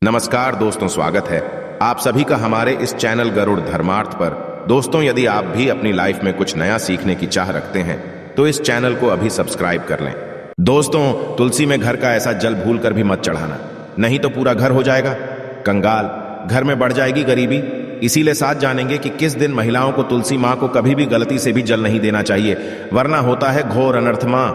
नमस्कार दोस्तों, स्वागत है आप सभी का हमारे इस चैनल गरुड़ धर्मार्थ पर। दोस्तों, यदि आप भी अपनी लाइफ में कुछ नया सीखने की चाह रखते हैं तो इस चैनल को अभी सब्सक्राइब कर लें। दोस्तों, तुलसी में घर का ऐसा जल भूल कर भी मत चढ़ाना, नहीं तो पूरा घर हो जाएगा कंगाल, घर में बढ़ जाएगी गरीबी। इसीलिए साथ जानेंगे कि किस दिन महिलाओं को तुलसी माँ को कभी भी गलती से भी जल नहीं देना चाहिए, वरना होता है घोर अनर्थ। माँ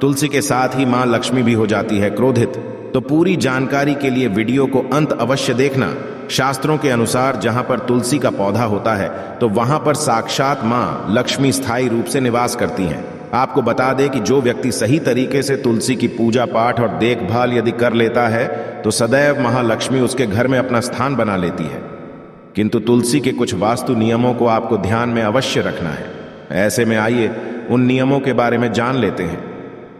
तुलसी के साथ ही माँ लक्ष्मी भी हो जाती है क्रोधित। तो पूरी जानकारी के लिए वीडियो को अंत अवश्य देखना। शास्त्रों के अनुसार जहां पर तुलसी का पौधा होता है तो वहां पर साक्षात मां लक्ष्मी स्थायी रूप से निवास करती हैं। आपको बता दें कि जो व्यक्ति सही तरीके से तुलसी की पूजा पाठ और देखभाल यदि कर लेता है तो सदैव महालक्ष्मी उसके घर में अपना स्थान बना लेती है। किंतु तुलसी के कुछ वास्तु नियमों को आपको ध्यान में अवश्य रखना है। ऐसे में आइए उन नियमों के बारे में जान लेते हैं।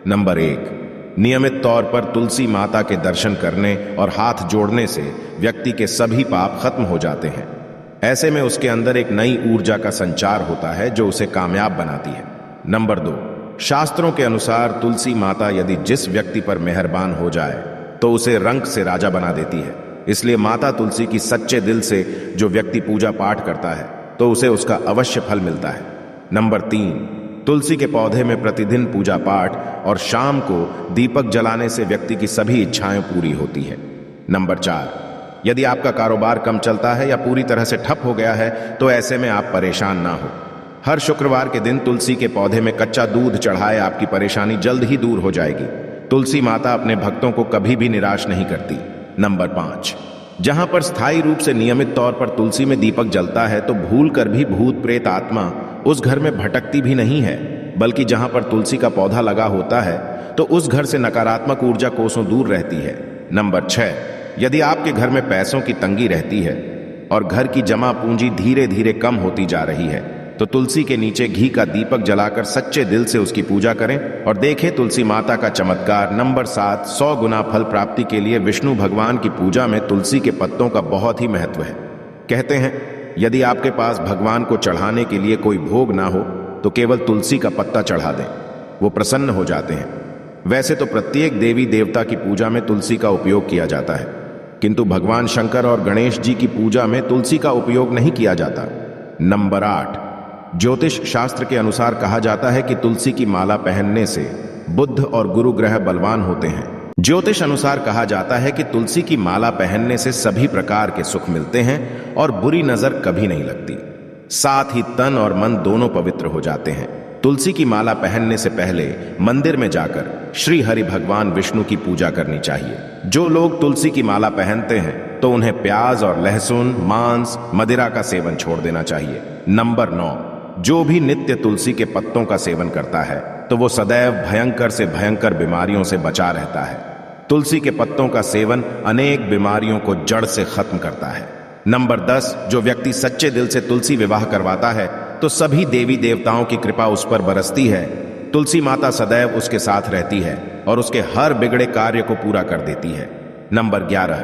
नंबर 1, नियमित तौर पर तुलसी माता के दर्शन करने और हाथ जोड़ने से व्यक्ति के सभी पाप खत्म हो जाते हैं। ऐसे में उसके अंदर एक नई ऊर्जा का संचार होता है जो उसे कामयाब बनाती है। नंबर 2, शास्त्रों के अनुसार तुलसी माता यदि जिस व्यक्ति पर मेहरबान हो जाए तो उसे रंक से राजा बना देती है। इसलिए माता तुलसी की सच्चे दिल से जो व्यक्ति पूजा पाठ करता है तो उसे उसका अवश्य फल मिलता है। नंबर 3, तुलसी के पौधे में प्रतिदिन पूजा पाठ और शाम को दीपक जलाने से व्यक्ति की सभी इच्छाएं पूरी होती है। नंबर 4, यदि आपका कारोबार कम चलता है या पूरी तरह से ठप हो गया है तो ऐसे में आप परेशान ना हो। हर शुक्रवार के दिन तुलसी के पौधे में कच्चा दूध चढ़ाए, आपकी परेशानी जल्द ही दूर हो जाएगी। तुलसी माता अपने भक्तों को कभी भी निराश नहीं करती। नंबर 5, जहां पर स्थायी रूप से नियमित तौर पर तुलसी में दीपक जलता है तो भूल कर भी भूत प्रेत आत्मा उस घर में भटकती भी नहीं है, बल्कि जहां पर तुलसी का पौधा लगा होता है तो उस घर से नकारात्मक ऊर्जा कोसों दूर रहती है। नंबर 6, यदि आपके घर में पैसों की तंगी रहती है और घर की जमा पूंजी धीरे धीरे कम होती जा रही है तो तुलसी के नीचे घी का दीपक जलाकर सच्चे दिल से उसकी पूजा करें और देखें तुलसी माता का चमत्कार। नंबर 7, 100 गुना फल प्राप्ति के लिए विष्णु भगवान की पूजा में तुलसी के पत्तों का बहुत ही महत्व है। कहते हैं यदि आपके पास भगवान को चढ़ाने के लिए कोई भोग ना हो तो केवल तुलसी का पत्ता चढ़ा दें, वो प्रसन्न हो जाते हैं। वैसे तो प्रत्येक देवी देवता की पूजा में तुलसी का उपयोग किया जाता है, किंतु भगवान शंकर और गणेश जी की पूजा में तुलसी का उपयोग नहीं किया जाता। नंबर 8, ज्योतिष शास्त्र के अनुसार कहा जाता है कि तुलसी की माला पहनने से बुध और गुरु ग्रह बलवान होते हैं। ज्योतिष अनुसार कहा जाता है कि तुलसी की माला पहनने से सभी प्रकार के सुख मिलते हैं और बुरी नजर कभी नहीं लगती। साथ ही तन और मन दोनों पवित्र हो जाते हैं। तुलसी की माला पहनने से पहले मंदिर में जाकर श्री हरि भगवान विष्णु की पूजा करनी चाहिए। जो लोग तुलसी की माला पहनते हैं तो उन्हें प्याज और लहसुन, मांस, मदिरा का सेवन छोड़ देना चाहिए। नंबर 9, जो भी नित्य तुलसी के पत्तों का सेवन करता है तो वो सदैव भयंकर से भयंकर बीमारियों से बचा रहता है। तुलसी के पत्तों का सेवन अनेक बीमारियों को जड़ से खत्म करता है। नंबर 10, जो व्यक्ति सच्चे दिल से तुलसी विवाह करवाता है तो सभी देवी देवताओं की कृपा उस पर बरसती है। तुलसी माता सदैव उसके साथ रहती है और उसके हर बिगड़े कार्य को पूरा कर देती है। नंबर 11,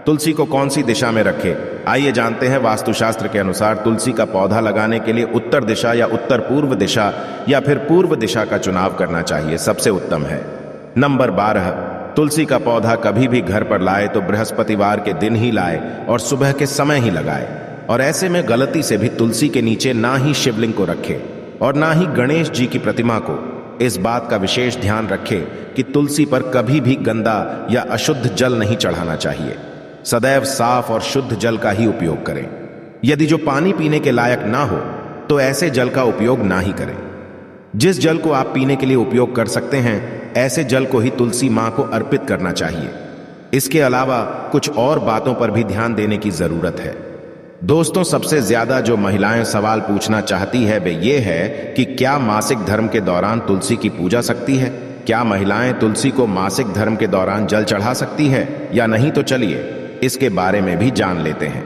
तुलसी को कौन सी दिशा में रखे, आइए जानते हैं। वास्तुशास्त्र के अनुसार तुलसी का पौधा लगाने के लिए उत्तर दिशा या उत्तर पूर्व दिशा या फिर पूर्व दिशा का चुनाव करना चाहिए, सबसे उत्तम है। नंबर 12, तुलसी का पौधा कभी भी घर पर लाए तो बृहस्पतिवार के दिन ही लाए और सुबह के समय ही लगाए। और ऐसे में गलती से भी तुलसी के नीचे ना ही शिवलिंग को रखे और ना ही गणेश जी की प्रतिमा को। इस बात का विशेष ध्यान रखें कि तुलसी पर कभी भी गंदा या अशुद्ध जल नहीं चढ़ाना चाहिए। सदैव साफ और शुद्ध जल का ही उपयोग करें। यदि जो पानी पीने के लायक ना हो तो ऐसे जल का उपयोग ना ही करें। जिस जल को आप पीने के लिए उपयोग कर सकते हैं ऐसे जल को ही तुलसी मां को अर्पित करना चाहिए। इसके अलावा कुछ और बातों पर भी ध्यान देने की जरूरत है। दोस्तों, सबसे ज्यादा जो महिलाएं सवाल पूछना चाहती है वे ये है कि क्या मासिक धर्म के दौरान तुलसी की पूजा सकती है? क्या महिलाएं तुलसी को मासिक धर्म के दौरान जल चढ़ा सकती है या नहीं? तो चलिए इसके बारे में भी जान लेते हैं।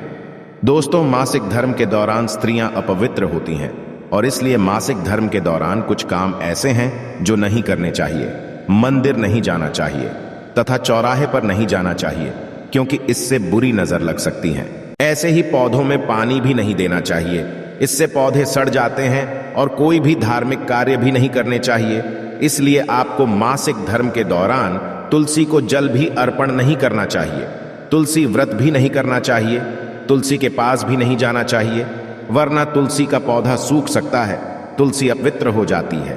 दोस्तों, मासिक धर्म के दौरान स्त्रियां अपवित्र होती हैं और इसलिए मासिक धर्म के दौरान कुछ काम ऐसे हैं जो नहीं करने चाहिए। मंदिर नहीं जाना चाहिए तथा चौराहे पर नहीं जाना चाहिए क्योंकि इससे बुरी नजर लग सकती है। ऐसे ही पौधों में पानी भी नहीं देना चाहिए, इससे पौधे सड़ जाते हैं। और कोई भी धार्मिक कार्य भी नहीं करने चाहिए। इसलिए आपको मासिक धर्म के दौरान तुलसी को जल भी अर्पण नहीं करना चाहिए। तुलसी व्रत भी नहीं करना चाहिए, तुलसी के पास भी नहीं जाना चाहिए, वरना तुलसी का पौधा सूख सकता है, तुलसी अपवित्र हो जाती है।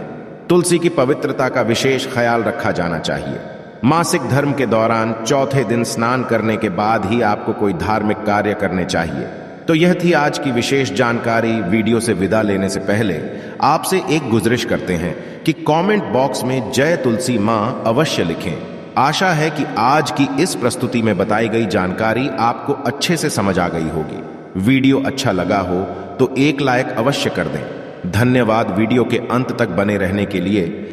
तुलसी की पवित्रता का विशेष ख्याल रखा जाना चाहिए। मासिक धर्म के दौरान चौथे दिन स्नान करने के बाद ही आपको कोई धार्मिक कार्य करने चाहिए। तो यह थी आज की विशेष जानकारी। वीडियो से विदा लेने से पहले आपसे एक गुजारिश करते हैं कि कमेंट बॉक्स में जय तुलसी मां अवश्य लिखें। आशा है कि आज की इस प्रस्तुति में बताई गई जानकारी आपको अच्छे से समझ आ गई होगी। वीडियो अच्छा लगा हो तो एक लाइक अवश्य कर दें। धन्यवाद वीडियो के अंत तक बने रहने के लिए।